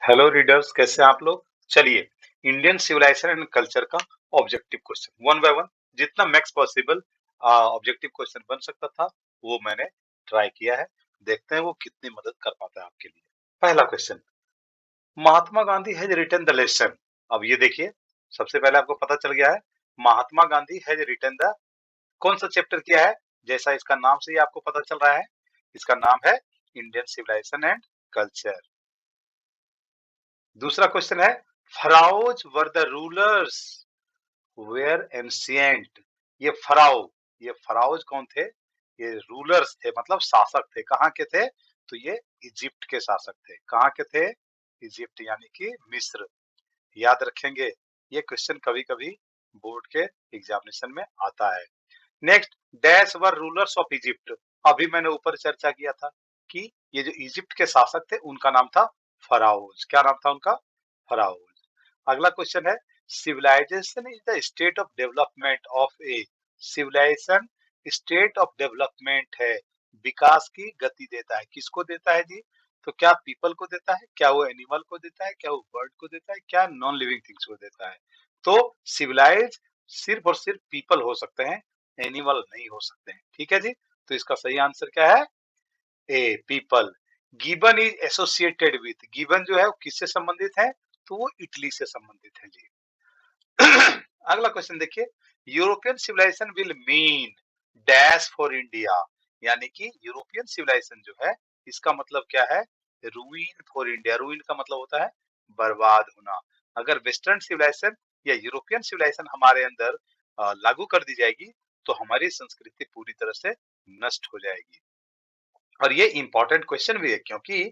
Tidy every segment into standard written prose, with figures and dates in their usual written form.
Hello readers, कैसे हैं आप लोग। चलिए, इंडियन सिविलाइजेशन एंड कल्चर का objective question one by one, जितना मैक्स पॉसिबल ऑब्जेक्टिव क्वेश्चन बन सकता था वो मैंने ट्राई किया है। देखते हैं वो कितनी मदद कर पाता है आपके लिए। पहला question, Mahatma Gandhi has written the lesson. अब ये देखिए, सबसे पहले आपको पता चल गया है महात्मा गांधी हैज रिटन द, कौन सा चैप्टर किया है। जैसा इसका नाम से ही आपको पता चल रहा है, इसका नाम है इंडियन सिविलाइजेशन एंड कल्चर। दूसरा क्वेश्चन है, pharaohs were the rulers were ancient। ये pharaohs कौन थे? ये रूलर्स थे, मतलब शासक थे। कहाँ के थे? तो ये इजिप्ट के शासक थे। कहाँ के थे? इजिप्ट यानी कि मिस्र। याद रखेंगे, ये क्वेश्चन कभी कभी बोर्ड के एग्जामिनेशन में आता है। Next, dash were rulers of Egypt. अभी मैंने ऊपर चर्चा किया था कि ये जो इजिप्ट के शासक थे उनका नाम था फराओज। क्या नाम था उनका? फराओज। अगला क्वेश्चन है, civilization is the state of development of a. Civilization state of development है, विकास की गति देता है। किसको देता है जी? तो क्या पीपल को देता है, क्या वो एनिमल को देता है, क्या वो बर्ड को देता है, क्या नॉन लिविंग थिंग्स को देता है? तो सिविलाइज सिर्फ और सिर्फ पीपल हो सकते हैं, एनिमल नहीं हो सकते हैं। ठीक है जी। तो इसका सही आंसर क्या है? A, people. Gibbon is associated with, gibbon जो है वो किससे संबंधित है? तो वो इटली से संबंधित है जी। अगला क्वेश्चन देखिए, European civilization will mean dash for India. यानी कि यूरोपियन सिविलाइजेशन जो है, इसका मतलब क्या है? रूइन फॉर इंडिया। रूइन का मतलब होता है बर्बाद होना। अगर वेस्टर्न सिविलाइजेशन या यूरोपियन सिविलाइजेशन हमारे अंदर लागू कर दी जाएगी तो हमारी संस्कृति पूरी तरह से नष्ट हो जाएगी। और ये इंपॉर्टेंट क्वेश्चन भी है क्योंकि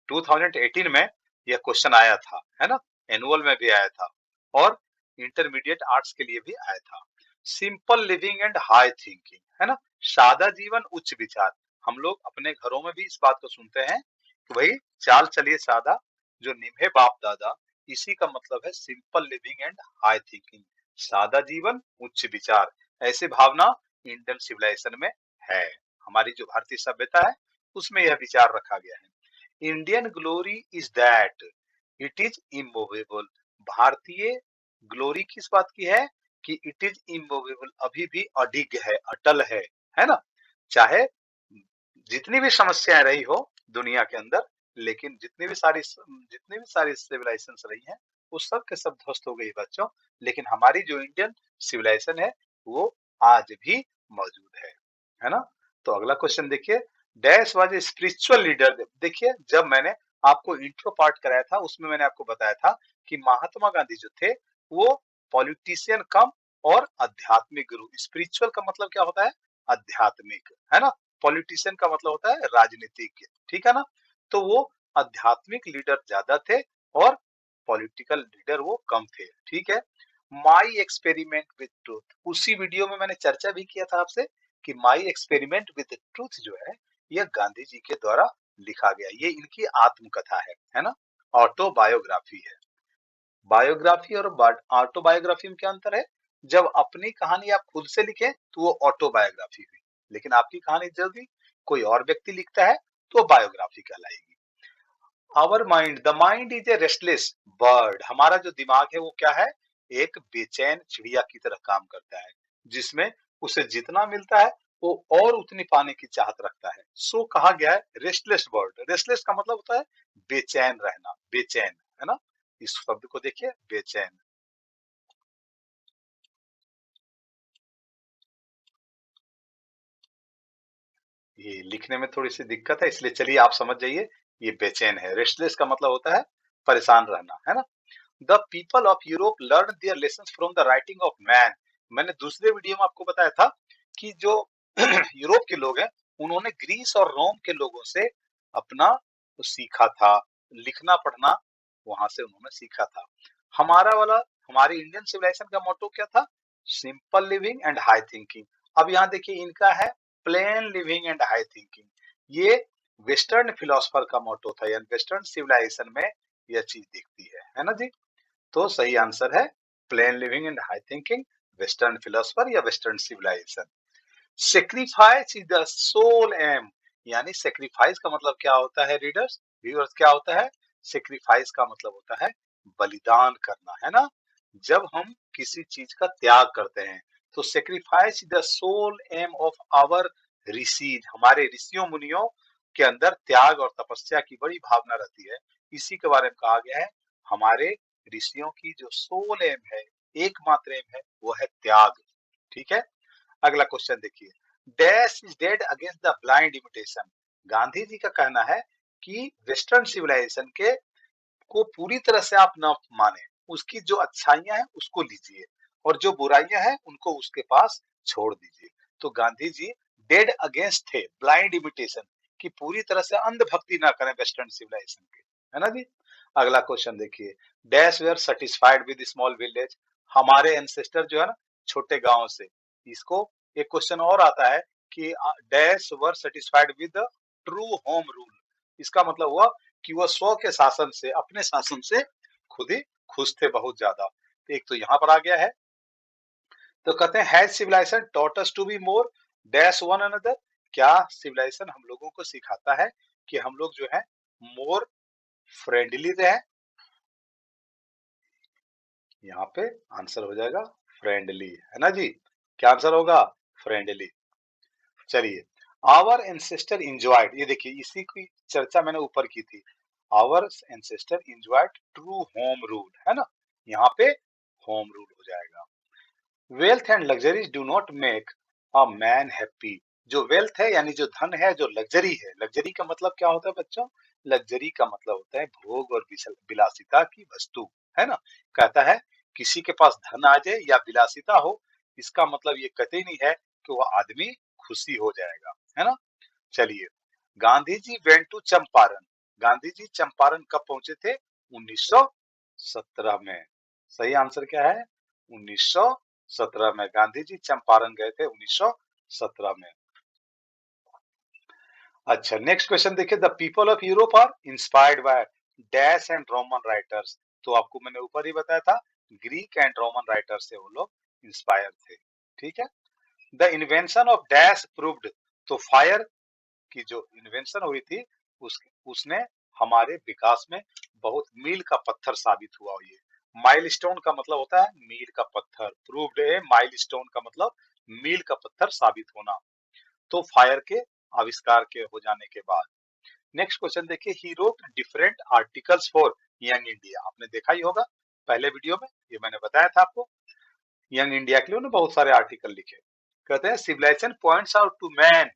2018 में यह क्वेश्चन आया था, है ना। एनुअल में भी आया था और इंटरमीडिएट आर्ट्स के लिए भी आया था। Simple living and high thinking, है ना। सादा जीवन उच्च विचार। हम लोग अपने घरों में भी इस बात को सुनते हैं कि भाई चाल चलिए सादा, जो निभे बाप दादा। इसी का मतलब है simple living and high thinking. सादा जीवन उच्च विचार, ऐसे भावना इंडियन सिविलाइजेशन में है। हमारी जो भारतीय सभ्यता है उसमें यह विचार रखा गया है। Indian glory is that it is immovable. भारतीय ग्लोरी किस बात की है? कि इट इज इमूवेबल, अभी भी अडिग है, अटल है ना। चाहे जितनी भी समस्याएं रही हो दुनिया के अंदर, लेकिन जितनी भी सारी सिविलाइजेशंस रही हैं वो सब के सब ध्वस्त हो गई बच्चों, लेकिन हमारी जो इंडियन सिविलाइजेशन है वो आज भी मौजूद है ना। तो अगला क्वेश्चन देखिए, dash was a spiritual leader. देखिए, जब मैंने आपको इंट्रो पार्ट कराया था उसमें मैंने आपको बताया था कि महात्मा गांधी जो थे वो पॉलिटिशियन कम और आध्यात्मिक गुरु। स्पिरिचुअल का मतलब क्या होता है? आध्यात्मिक, है ना। पॉलिटिशियन का मतलब होता है राजनीतिज्ञ, ठीक है ना। तो वो आध्यात्मिक लीडर ज्यादा थे और पॉलिटिकल लीडर वो कम थे, ठीक है। माई एक्सपेरिमेंट विद ट्रूथ, उसी वीडियो में मैंने चर्चा भी किया था आपसे कि माई एक्सपेरिमेंट विद ट्रूथ जो है यह गांधी जी के द्वारा लिखा गया, ये इनकी आत्मकथा है ना। ऑटोबायोग्राफी है। बायोग्राफी और ऑटोबायोग्राफी में क्या अंतर है? जब अपनी कहानी आप खुद से लिखें तो वो ऑटोबायोग्राफी हुई, लेकिन आपकी कहानी जब भी कोई और व्यक्ति लिखता है तो बायोग्राफी कहलाएगी। Our mind, the mind is a restless bird. हमारा जो दिमाग है वो क्या है? एक बेचैन चिड़िया की तरह काम करता है, जिसमें उसे जितना मिलता है वो और उतनी पाने की चाहत रखता है। सो कहा गया है रेस्टलेस बर्ड। रेस्टलेस का मतलब होता है बेचैन रहना, बेचैन, है ना। इस शब्द को देखिए, बेचैन। ये लिखने में थोड़ी सी दिक्कत है, इसलिए चलिए आप समझ जाइए, ये बेचैन है। रेस्टलेस का मतलब होता है परेशान रहना, है ना। The people of Europe learn their lesson from the writing of man. मैंने दूसरे वीडियो में आपको बताया था कि जो यूरोप के लोग हैं उन्होंने ग्रीस और रोम के लोगों से अपना सीखा था, लिखना पढ़ना वहां से उन्होंने सीखा था। हमारा वाला, हमारी इंडियन सिविलाइजेशन का मोटो क्या था? Simple living and high thinking. अब यहाँ देखिए इनका है plain living and high thinking. ये वेस्टर्न फिलोसफर का मोटो था, यानी वेस्टर्न सिविलाइजेशन में यह चीज दिखती है ना जी। तो सही आंसर है plain living and high thinking, western philosopher या western civilisation. Sacrifice is the soul aim, यानी सेक्रीफाइस का मतलब क्या होता है रीडर्स व्यूअर्स? क्या होता है? सेक्रीफाइस का मतलब होता है बलिदान करना, है ना। जब हम किसी चीज का त्याग करते हैं तो sacrifice the soul aim of our rishi, हमारे ऋषियों मुनियों के अंदर त्याग और तपस्या की बड़ी भावना रहती है। इसी के बारे में कहा गया है, हमारे ऋषियों की जो सोल एम है, एकमात्र एम है, वो है त्याग। ठीक है। अगला क्वेश्चन देखिए, dash is dead against the blind imitation. Gandhi ji का कहना है कि वेस्टर्न सिविलाइजेशन के को पूरी तरह से आप ना माने, उसकी जो अच्छाइयां हैं उसको लीजिए और जो बुराइयां हैं उनको उसके पास छोड़ दीजिए। तो गांधी जी डेड अगेंस्ट थे ब्लाइंड इमिटेशन, की पूरी तरह से अंधभक्ति ना करें वेस्टर्न सिविलाइजेशन के, है ना जी। अगला क्वेश्चन देखिए, dash were satisfied with small village. हमारे एंसेस्टर जो है ना छोटे गांव से, इसको एक क्वेश्चन और आता है कि dash were satisfied with true home rule. इसका मतलब हुआ कि वह स्व के शासन से, अपने शासन से खुद ही खुश थे बहुत ज्यादा। तो एक तो यहाँ पर आ गया है। तो कहते हैं has civilization taught us to be more dash one another. क्या सिविलाइजेशन हम लोगों को सिखाता है कि हम लोग जो है मोर फ्रेंडली रहे। यहाँ पे आंसर हो जाएगा फ्रेंडली, है ना जी। क्या आंसर होगा? फ्रेंडली। चलिए, आवर एंसेस्टर इंजॉयड, ये देखिए इसी की चर्चा मैंने ऊपर की थी। Our ancestor enjoyed true home rule, है ना। यहाँ पे होम रूल हो जाएगा। Wealth and luxuries do not make a man happy. जो वेल्थ है यानी जो धन है, जो लग्जरी है, लग्जरी का मतलब क्या होता है बच्चों? लग्जरी का मतलब होता है भोग और विलासिता की वस्तु, है ना। कहता है किसी के पास धन आ जाए या विलासिता हो, इसका मतलब ये कतई नहीं है कि वह आदमी खुशी हो जाएगा, है ना। चलिए, गांधी जी वेंट टू चंपारण। गांधी जी चंपारण कब पहुंचे थे? 1917 में। सही आंसर क्या है? 1917 में गांधी जी चंपारण गए थे, 1917 में। अच्छा, नेक्स्ट क्वेश्चन देखिए, the people of Europe are inspired by dash and Roman writers. तो आपको मैंने ऊपर ही बताया था, ग्रीक एंड रोमन राइटर्स से वो लोग इंस्पायर थे। ठीक है। The invention of dash proved. तो फायर की जो इन्वेंशन हुई थी, उसने हमारे विकास में बहुत मील का पत्थर साबित हुआ। ये माइलस्टोन का मतलब होता है मील का पत्थर, प्रूव्ड है, माइलस्टोन का मतलब मील का पत्थर साबित होना। तो फायर के आविष्कार के हो जाने के बाद। नेक्स्ट क्वेश्चन देखिए, he wrote different articles for young India. आपने देखा ही होगा पहले वीडियो में, ये मैंने बताया था आपको। यंग इंडिया के लिए उन्होंने बहुत सारे आर्टिकल लिखे। कहते हैं civilization points out to man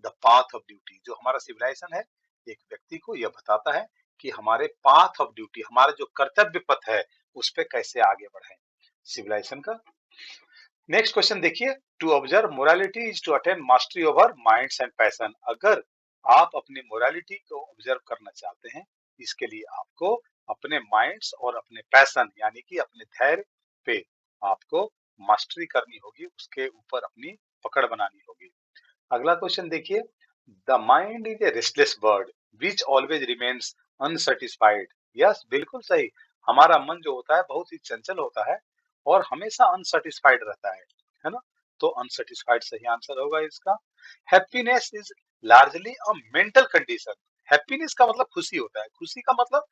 the path of duty. जो हमारा सिविलाइजेशन है, एक व्यक्ति को यह बताता है कि हमारे पाथ ऑफ ड्यूटी, हमारा जो कर्तव्य पथ है, उस पे कैसे आगे बढ़े सिविलाइजेशन का। नेक्स्ट क्वेश्चन देखिए, to observe morality is to attain mastery over minds and passion. अगर आप अपनी मोरालिटी को ऑब्जर्व करना चाहते हैं, इसके लिए आपको अपने माइंड्स और अपने पैशन यानी कि अपने धैर्य पे आपको मास्टरी करनी होगी, उसके ऊपर अपनी पकड़ बनानी होगी। अगला क्वेश्चन देखिए, the mind is a restless bird which always remains unsatisfied. Yes, बिल्कुल सही। हमारा मन जो होता है बहुत ही चंचल होता है और हमेशा अनसेटिस्फाइड रहता है ना। तो अनसेटिस्फाइड सही आंसर होगा इसका। Happiness is largely a mental condition. Happiness का मतलब खुशी होता है। खुशी का मतलब,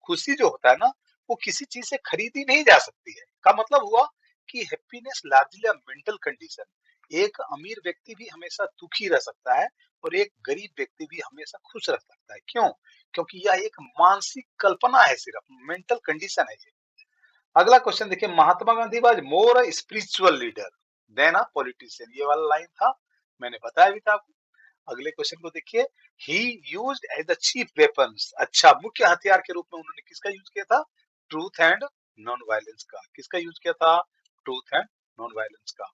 खुशी जो होता है ना, वो किसी चीज से खरीदी नहीं जा सकती है। का मतलब हुआ कि हैप्पीनेस लार्जली अ मेंटल कंडीशन। एक अमीर व्यक्ति भी हमेशा दुखी रह सकता है और एक गरीब व्यक्ति भी हमेशा खुश रह सकता है। क्यों? क्योंकि यह एक मानसिक कल्पना है, सिर्फ मेंटल कंडीशन है ये। अगला क्वेश्चन देखिए, Mahatma Gandhi was more a spiritual leader than a politician. ये वाला लाइन था, मैंने बताया भी था आपको। अगले क्वेश्चन को देखिए, he used as the chief weapons. अच्छा, मुख्य हथियार के रूप में उन्होंने किसका यूज किया था? ट्रूथ एंड नॉन वायलेंस का। किसका यूज किया था? ट्रूथ एंड नॉन वायलेंस का।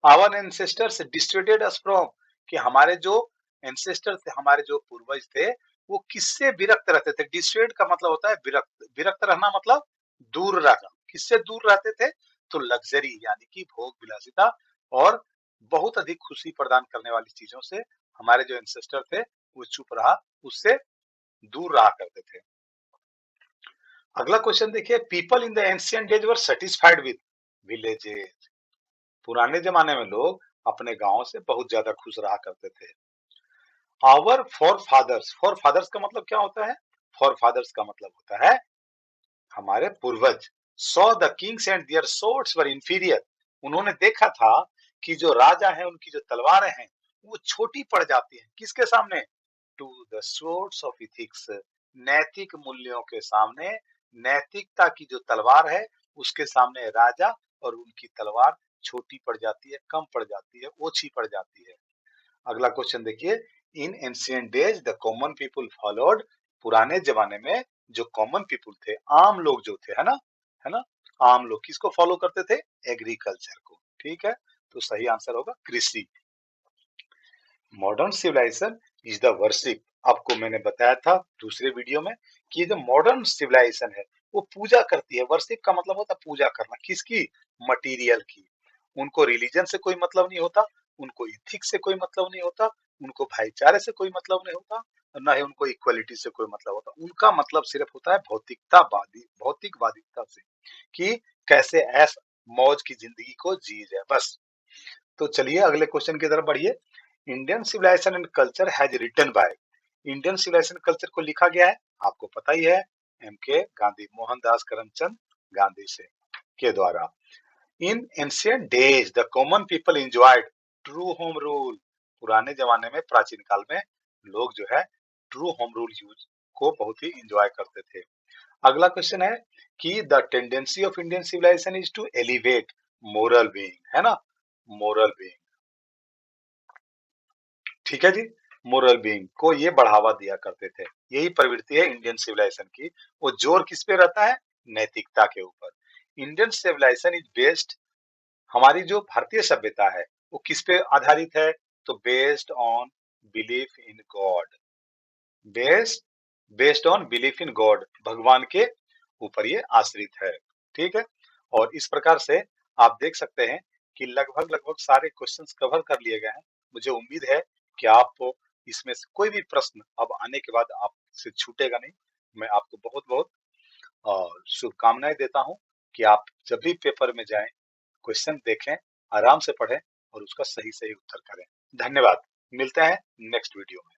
आवर एंसेस्टर्स डिस्ट्रेटेड अस फ्रॉम, कि हमारे जो एंसेस्टर थे, हमारे जो पूर्वज थे, वो किससे विरक्त रहते थे? डिस्ट्रेट का मतलब होता है विरक्त, विरक्त रहना मतलब दूर रहना। किससे दूर रहते थे? तो लग्जरी यानी कि भोग विलासिता और बहुत अधिक खुशी प्रदान करने वाली चीजों से हमारे जो एंसेस्टर थे वो चुप रहा, उससे दूर रहा करते थे। अगला क्वेश्चन देखिए, people in the ancient days were satisfied with villages. पुराने जमाने में लोग अपने गांव से बहुत ज्यादा खुश रहा करते थे। Our forefathers, forefathers का मतलब क्या होता है? फॉरफादर्स का मतलब होता है हमारे पूर्वज। Saw the kings and their swords were inferior, उन्होंने देखा था कि जो राजा हैं उनकी जो तलवारें हैं वो छोटी पड़ जाती हैं किसके सामने, to the swords of ethics, नैतिक मूल्यों के सामने, नैतिकता की जो तलवार है उसके सामने राजा और उनकी तलवार छोटी पड़ जाती है, कम पड़ जाती है, ओछी पड़ जाती है। अगला क्वेश्चन देखिए, in ancient days the common people followed, पुराने जमाने में जो कॉमन पीपुल थे, आम लोग जो थे, है ना, आम लोग किसको फॉलो करते थे, एग्रीकल्चर को। ठीक है, तो सही आंसर होगा कृषि। Modern civilization is the worship, आपको मैंने बताया था दूसरे वीडियो में कि ये जो मॉडर्न सिविलाइजेशन है वो पूजा करती है। वर्शिप का मतलब होता है पूजा करना, किसकी, मटेरियल की। उनको रिलीजन से कोई मतलब नहीं होता, उनको इथिक्स से कोई मतलब नहीं होता, उनको भाईचारे से कोई मतलब नहीं होता, और ना ही उनको इक्वलिटी से कोई मतलब होता। उनका मतलब सिर्फ होता है भौतिकतावादी, भौतिकवादिता से, कि कैसे ऐस मौज की जिंदगी को जी जाए, बस। तो चलिए अगले क्वेश्चन की तरफ बढ़िए। Indian civilization and culture has written by, Indian civilization culture को लिखा गया है, आपको पता ही है, एम के गांधी, मोहनदास करमचंद गांधी से के द्वारा। In ancient days the common people enjoyed true home rule, पुराने जमाने में, प्राचीन काल में लोग जो है ट्रू होम रूल यूज को बहुत ही एंजॉय करते थे। अगला क्वेश्चन है कि the tendency of Indian civilization is to elevate moral being, है ना, मोरल बीइंग, ठीक है जी, मोरल बीइंग को ये बढ़ावा दिया करते थे। यही प्रवृत्ति है इंडियन सिविलाइजेशन की। वो जोर किस पे रहता है, नैतिकता के ऊपर। इंडियन सिविलाइजेशन इज बेस्ड, हमारी जो भारतीय सभ्यता है वो किस पे आधारित है, तो based on belief in God, based based on belief in God, भगवान के ऊपर ये आश्रित है। ठीक है, और इस प्रकार से आप देख सकते हैं कि लगभग लगभग सारे क्वेश्चंस कवर कर लिए गए हैं। मुझे उम्मीद है कि आप इसमें से कोई भी प्रश्न अब आने के बाद आपसे छूटेगा नहीं। मैं आपको बहुत बहुत शुभकामनाएं देता हूं कि आप जब भी पेपर में जाएं क्वेश्चन देखें, आराम से पढ़ें और उसका सही सही उत्तर करें। धन्यवाद, मिलते हैं नेक्स्ट वीडियो में।